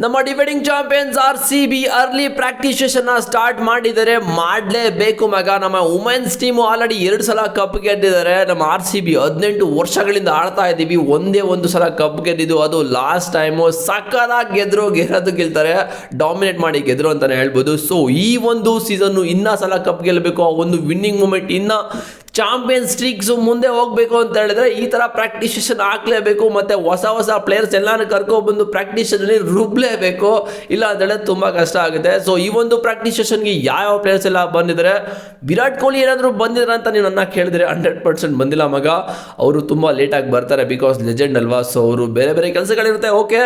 ನಮ್ಮ defending champions RCB early practice session start ಮಾಡಿದರೆ ಮಾಡಲೇಬೇಕು ಮಗ. ನಮ್ಮ ವುಮೆನ್ಸ್ ಟೀಮು ಆಲ್ರೆಡಿ 2 ಸಲ ಕಪ್ ಗೆದ್ದಿದ್ದಾರೆ. ನಮ್ಮ RCB 18 ವರ್ಷಗಳಿಂದ ಆಡ್ತಾ ಇದ್ದೀವಿ, ಒಂದೇ ಒಂದು ಸಲ ಕಪ್ ಗೆದ್ದಿದ್ದು, ಅದು ಲಾಸ್ಟ್ ಟೈಮು. ಸಕ್ಕದಾಗಿ ಗೆಲ್ತಾರೆ, ಡಾಮಿನೇಟ್ ಮಾಡಿ ಗೆದ್ರು ಅಂತಾನೆ ಹೇಳ್ಬೋದು. ಸೊ ಈ ಒಂದು ಸೀಸನ್ನು ಇನ್ನೂ ಸಲ ಕಪ್ ಗೆಲ್ಲಬೇಕು, ಆ ಒಂದು ವಿನ್ನಿಂಗ್ ಮೂಮೆಂಟ್ ಇನ್ನು ಚಾಂಪಿಯನ್ಸ್ ಸ್ಟ್ರೀಕ್ಸು ಮುಂದೆ ಹೋಗಬೇಕು ಅಂತ ಹೇಳಿದ್ರೆ ಈ ಥರ ಪ್ರಾಕ್ಟೀಸ್ ಸೆಷನ್ ಹಾಕ್ಲೇಬೇಕು. ಮತ್ತು ಹೊಸ ಪ್ಲೇಯರ್ಸ್ ಎಲ್ಲಾನು ಕರ್ಕೊಬಂದು ಪ್ರಾಕ್ಟೀಸ್ ಸೆಷನಲ್ಲಿ ರುಬ್ಲೇಬೇಕು, ಇಲ್ಲ ಅಂತ ಹೇಳಿದ್ರೆ ತುಂಬ ಕಷ್ಟ ಆಗುತ್ತೆ. ಸೊ ಈ ಒಂದು ಪ್ರಾಕ್ಟೀಸ್ ಸೆಷನ್ಗೆ ಯಾವ ಪ್ಲೇಯರ್ಸ್ ಎಲ್ಲ ಬಂದಿದ್ದಾರೆ, ವಿರಾಟ್ ಕೊಹ್ಲಿ ಏನಾದರೂ ಬಂದಿದ್ದಾರೆ ಅಂತ ನೀವು ನನ್ನ ಕೇಳಿದ್ರೆ 100% ಬಂದಿಲ್ಲ ಮಗ. ಅವರು ತುಂಬ ಲೇಟಾಗಿ ಬರ್ತಾರೆ, ಬಿಕಾಸ್ ಲೆಜೆಂಡ್ ಅಲ್ವಾ. ಸೊ ಅವರು ಬೇರೆ ಕೆಲಸಗಳಿರುತ್ತೆ. ಓಕೆ,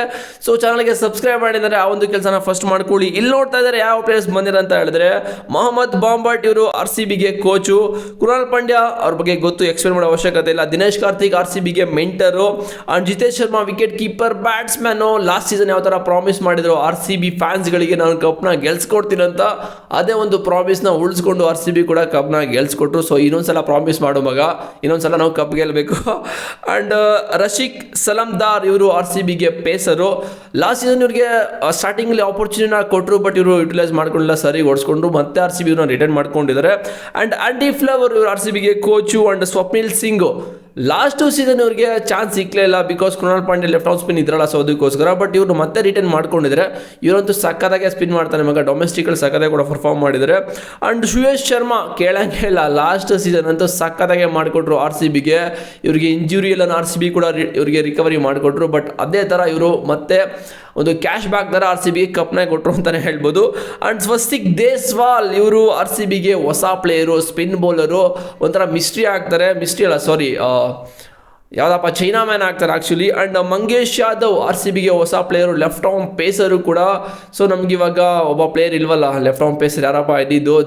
ಸೊ ಚಾನಲ್ಗೆ ಸಬ್ಸ್ಕ್ರೈಬ್ ಮಾಡಿದರೆ ಆ ಒಂದು ಕೆಲಸನ ಫಸ್ಟ್ ಮಾಡ್ಕೊಳ್ಳಿ. ಇಲ್ಲಿ ನೋಡ್ತಾ ಇದ್ದಾರೆ ಯಾವ ಪ್ಲೇಯರ್ಸ್ ಬಂದಿದ್ದಾರೆ ಅಂತ ಹೇಳಿದ್ರೆ, ಮೊಹಮ್ಮದ್ ಬಾಂಬಟ್ ಇವರು RCBಗೆ ಕೋಚು, ಕೃಣಾಲ್ ಪಾಂಡ್ಯ ಅವ್ರ ಬಗ್ಗೆ ಗೊತ್ತು, ಎಕ್ಸ್ಪ್ಲೇನ್ ಮಾಡೋ ಅವಶ್ಯಕತೆ ಇಲ್ಲ. ದಿನೇಶ್ ಕಾರ್ತಿಕ್ RCBಗೆ mentor, and Jitesh Sharma wicket keeper, batsman. Last season ಯಾವ ಥರ ಪ್ರಾಮಿಸ್ ಮಾಡಿದ್ರು RCB ಫ್ಯಾನ್ಸ್ಗಳಿಗೆ, ನಾನು ಕಪ್ನ ಗೆಲ್ಸ್ಕೊಡ್ತೀನಿ ಅಂತ, ಅದೇ ಒಂದು ಪ್ರಾಮಿಸ್ನ ಉಳಿಸ್ಕೊಂಡು RCB ಕೂಡ ಕಪ್ನ ಗೆಲ್ಸ್ಕೊಟ್ರು. ಸೊ ಇನ್ನೊಂದ್ಸಲ ಪ್ರಾಮಿಸ್ ಮಾಡೋ ಮಗ, ಇನ್ನೊಂದ್ಸಲ ನಾವು ಕಪ್ ಗೆಲ್ಲಬೇಕು. ಅಂಡ್ ರಶೀಕ್ ಸಲಮ್ದಾರ್ ಇವರು RCBಗೆ ಪೇಸರು. ಲಾಸ್ಟ್ ಸೀಸನ್ ಇವ್ರಿಗೆ ಸ್ಟಾರ್ಟಿಂಗಲ್ಲಿ ಆಪರ್ಚುನಿಟಿನ ಕೊಟ್ಟರು, ಬಟ್ ಇವರು ಯುಟಿಲೈಸ್ ಮಾಡ್ಕೊಂಡಿಲ್ಲ, ಸರಿ ಓಡಿಸ್ಕೊಂಡ್ರು, ಮತ್ತೆ RCB ಇವ್ರನ್ನ ರಿಟರ್ನ್ ಮಾಡ್ಕೊಂಡಿದ್ದಾರೆ. ಅಂಡ್ ಆಂಡಿ ಫ್ಲವರ್ ಇವರು RCBಗೆ coach. And Swapnil Singh last season ಇವ್ರಿಗೆ ಚಾನ್ಸ್ ಸಿಕ್ಕಲೇ ಇಲ್ಲ, because Krunal Pandya left off spin ಇದ್ರಲ್ಲ, ಸೊ ಅದಕ್ಕೋಸ್ಕರ. ಬಟ್ ಇವರು ಮತ್ತೆ ರಿಟರ್ನ್ ಮಾಡ್ಕೊಂಡಿದ್ದಾರೆ. ಇವರಂತೂ ಸಕ್ಕದಾಗೆ ಸ್ಪಿನ್ ಮಾಡ್ತಾರೆ ಮಗ, ಡೊಮೆಸ್ಟಿಕಲ್ಲಿ ಸಕ್ಕದಾಗೆ ಕೂಡ ಪರ್ಫಾರ್ಮ್ ಮಾಡಿದ್ದಾರೆ. ಅಂಡ್ ಶ್ರೇಯಸ್ ಶರ್ಮಾ ಕೇಳಂಗೆ ಇಲ್ಲ, ಲಾಸ್ಟ್ ಸೀಸನ್ ಅಂತೂ ಸಕ್ಕದಾಗೆ ಮಾಡಿಕೊಟ್ರು RCBಗೆ. ಇವರಿಗೆ ಇಂಜುರಿ ಎಲ್ಲ RCB ಕೂಡ ಇವರಿಗೆ ರಿಕವರಿ ಮಾಡಿಕೊಟ್ರು. ಬಟ್ ಅದೇ ಥರ ಇವರು ಮತ್ತೆ ಒಂದು ಕ್ಯಾಶ್ ಬ್ಯಾಕ್ ಥರ RCBಗೆ ಕಪ್ನ ಕೊಟ್ಟರು ಅಂತಲೇ ಹೇಳ್ಬೋದು. ಅಂಡ್ ಸ್ವಸ್ತಿಕ್ ದೇಸ್ವಾಲ್ ಇವರು RCBಗೆ ಹೊಸ ಪ್ಲೇಯರು, ಸ್ಪಿನ್ ಬೌಲರು, ಒಂಥರ ಮಿಸ್ಟ್ರಿ ಆಗ್ತಾರೆ, ಯಾವುದಪ್ಪ ಚೈನಾ ಮ್ಯಾನ್ ಆಗ್ತಾರೆ ಆ್ಯಕ್ಚುಲಿ. ಆ್ಯಂಡ್ ಮಂಗೇಶ್ ಯಾದವ್ RCBಗೆ ಹೊಸ ಪ್ಲೇಯರು, ಲೆಫ್ಟ್ ಆರ್ಮ್ ಪೇಸರು ಕೂಡ. ಸೊ ನಮ್ಗೆ ಇವಾಗ ಒಬ್ಬ ಪ್ಲೇಯರ್ ಇಲ್ವಲ್ಲ ಲೆಫ್ಟ್ ಆರ್ಮ್ ಪೇಸರ್, ಯಾರಪ್ಪ ಇದ್ದಿದ್ದು,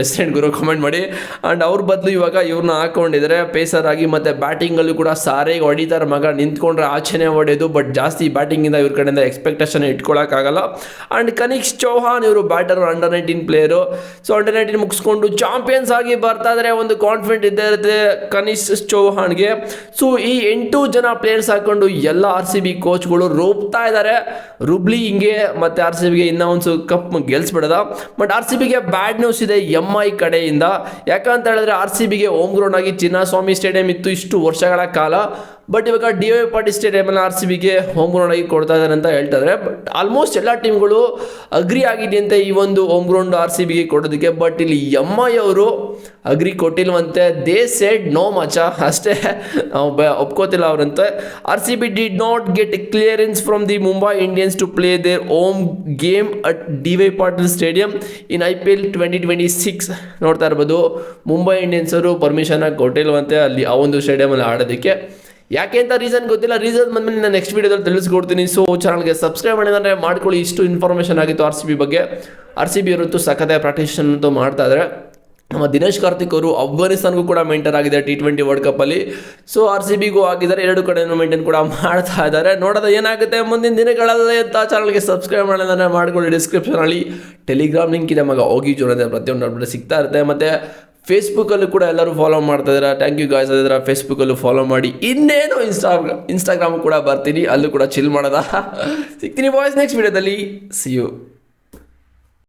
ರೆಸಿಡೆಂಟ್ ಗುರು ಕಮೆಂಟ್ ಮಾಡಿ. ಆ್ಯಂಡ್ ಅವ್ರ ಬದಲು ಇವಾಗ ಇವ್ರನ್ನ ಹಾಕೊಂಡಿದ್ದಾರೆ ಪೇಸರ್ ಆಗಿ. ಮತ್ತು ಬ್ಯಾಟಿಂಗಲ್ಲೂ ಕೂಡ ಸಾರಿಗೆ ಹೊಡಿತಾರೆ ಮಗ, ನಿಂತ್ಕೊಂಡ್ರೆ ಆಚೆನೇ ಹೊಡೆಯೋದು. ಬಟ್ ಜಾಸ್ತಿ ಬ್ಯಾಟಿಂಗಿಂದ ಇವ್ರ ಕಡೆಯಿಂದ ಎಕ್ಸ್ಪೆಕ್ಟೇಷನ್ ಇಟ್ಕೊಳ್ಳೋಕ್ಕಾಗಲ್ಲ. ಆ್ಯಂಡ್ ಕನಿಷ್ಕ್ ಚೌಹಾನ್ ಇವರು batter, under 19 player. So under 19 ಮುಗಿಸ್ಕೊಂಡು ಚಾಂಪಿಯನ್ಸ್ ಆಗಿ ಬರ್ತಾ ಇದ್ದಾರೆ, ಒಂದು ಕಾನ್ಫಿಡೆಂಟ್ ಇದ್ದೇ ಇರುತ್ತೆ ಕನಿಷ್ಕ್ ಚೌಹಾನ್ಗೆ. ಸೊ ಈ 8 ಜನ ಪ್ಲೇಯರ್ಸ್ ಹಾಕೊಂಡು ಎಲ್ಲ RCB ಕೋಚ್ಗಳು ರುಬ್ತಾ ಇದ್ದಾರೆ. ರುಬ್ಲಿ ಹಿಂಗೆ ಮತ್ತೆ RCBಗೆ ಇನ್ನೂ ಒಂದು ಕಪ್ ಗೆಲ್ಸ್ಬಿಡದ. ಬಟ್ RCBಗೆ ಬ್ಯಾಡ್ ನ್ಯೂಸ್ ಇದೆ MI ಕಡೆಯಿಂದ. ಯಾಕಂತ ಹೇಳಿದ್ರೆ RCBಗೆ ಹೋಮ್ ಗ್ರೌಂಡ್ ಆಗಿ ಚಿನ್ನಸ್ವಾಮಿ ಸ್ಟೇಡಿಯಂ ಇತ್ತು ಇಷ್ಟು ವರ್ಷಗಳ ಕಾಲ. ಬಟ್ ಇವಾಗ DY ಪಾಟೀಲ್ ಸ್ಟೇಡಿಯಮಲ್ಲಿ RCBಗೆ ಹೋಮ್ ಗ್ರೌಂಡ್ ಆಗಿ ಕೊಡ್ತಾ ಇದ್ದಾರೆ ಅಂತ ಹೇಳ್ತಾ ಇದ್ದಾರೆ. ಬಟ್ ಆಲ್ಮೋಸ್ಟ್ ಎಲ್ಲ ಟೀಮ್ಗಳು ಅಗ್ರಿ ಆಗಿದೆಯಂತೆ ಈ ಒಂದು ಹೋಮ್ ಗ್ರೌಂಡ್ RCBಗೆ ಕೊಡೋದಕ್ಕೆ. ಬಟ್ ಇಲ್ಲಿ MI ಅವರು ಅಗ್ರಿ ಕೊಟ್ಟಿಲ್ವಂತೆ. ದೇ ಸೆಡ್ ನೋ ಮಚ, ಅಷ್ಟೇ, ನಾವು ಒಪ್ಕೋತಿಲ್ಲ ಅವರಂತೆ. RCB did not get clearance from the Mumbai Indians to play their home game at DY Patil stadium in IPL 2026. ನೋಡ್ತಾ ಇರ್ಬೋದು, ಮುಂಬೈ ಇಂಡಿಯನ್ಸ್ ಅವರು ಪರ್ಮಿಷನ್ ಕೊಟ್ಟಿಲ್ವಂತೆ ಅಲ್ಲಿ ಆ ಒಂದು ಸ್ಟೇಡಿಯಮಲ್ಲಿ ಆಡೋದಕ್ಕೆ. ಯಾಕೆ ಅಂತ ರೀಸನ್ ಗೊತ್ತಿಲ್ಲ. ರೀಸನ್ ಬಂದಮೇಲೆ ನಾನು ನೆಕ್ಸ್ಟ್ ವೀಡಿಯೋದಲ್ಲಿ ತಿಳಿಸ್ಕೊಡ್ತೀನಿ. ಸೊ ಚಾನಲ್ಗೆ ಸಬ್ಸ್ಕ್ರೈಬ್ ಮಾಡಿದ್ರೆ ಮಾಡ್ಕೊಳ್ಳಿ. ಇಷ್ಟು ಇನ್ಫಾರ್ಮೇಷನ್ ಆಗಿತ್ತು RCB ಬಗ್ಗೆ. RCB ಅವರಂತೂ ಸಖತ್ ಪ್ರಾಕ್ಟೀಸ್ ಅಂತೂ ಮಾಡ್ತಾ ಇದ್ದಾರೆ. ನಮ್ಮ ದಿನೇಶ್ ಕಾರ್ತಿಕ್ ಅವರು ಅಫ್ಘಾನಿಸ್ತಾನ್ಗೂ ಕೂಡ ಮೇಂಟೈನ್ ಆಗಿದೆ T20 ವರ್ಲ್ಡ್ ಕಪ್ಪಲ್ಲಿ. ಸೊ RCBಗೂ ಆಗಿದ್ದಾರೆ, 2 ಕಡೆಯೂ ಮೇಂಟೈನ್ ಕೂಡ ಮಾಡ್ತಾ ಇದ್ದಾರೆ. ನೋಡೋದು ಏನಾಗುತ್ತೆ ಮುಂದಿನ ದಿನಗಳಲ್ಲಿ ಅಂತ. ಚಾನಲ್ಗೆ ಸಬ್ಸ್ಕ್ರೈಬ್ ಮಾಡಿದ್ರೆ ಮಾಡ್ಕೊಳ್ಳಿ. ಡಿಸ್ಕ್ರಿಪ್ಷನಲ್ಲಿ ಟೆಲಿಗ್ರಾಮ್ ಲಿಂಕ್ ಇದೆ ಮಗ, ಹೋಗಿ ಜೋಡಿದೆ, ಪ್ರತಿಯೊಂದು ಅಪ್ಡೇಟ್ ಸಿಗ್ತಾ ಇರುತ್ತೆ. ಮತ್ತು ಫೇಸ್ಬುಕ್ಕಲ್ಲೂ ಕೂಡ ಎಲ್ಲರೂ ಫಾಲೋ ಮಾಡ್ತಾ ಇದ್ದಾರೆ. Thank you guys. ಅದರ ಫೇಸ್ಬುಕ್ಕಲ್ಲೂ ಫಾಲೋ ಮಾಡಿ. ಇನ್ನೇನು ಇನ್ಸ್ಟಾಗ್ರಾಮ್ ಕೂಡ ಬರ್ತೀನಿ, ಅಲ್ಲೂ ಕೂಡ ಚಿಲ್ ಮಾಡೋದ. ಸಿಗ್ತೀನಿ ಬಾಯ್ಸ್ ನೆಕ್ಸ್ಟ್ ವೀಡಿಯೋದಲ್ಲಿ. See you.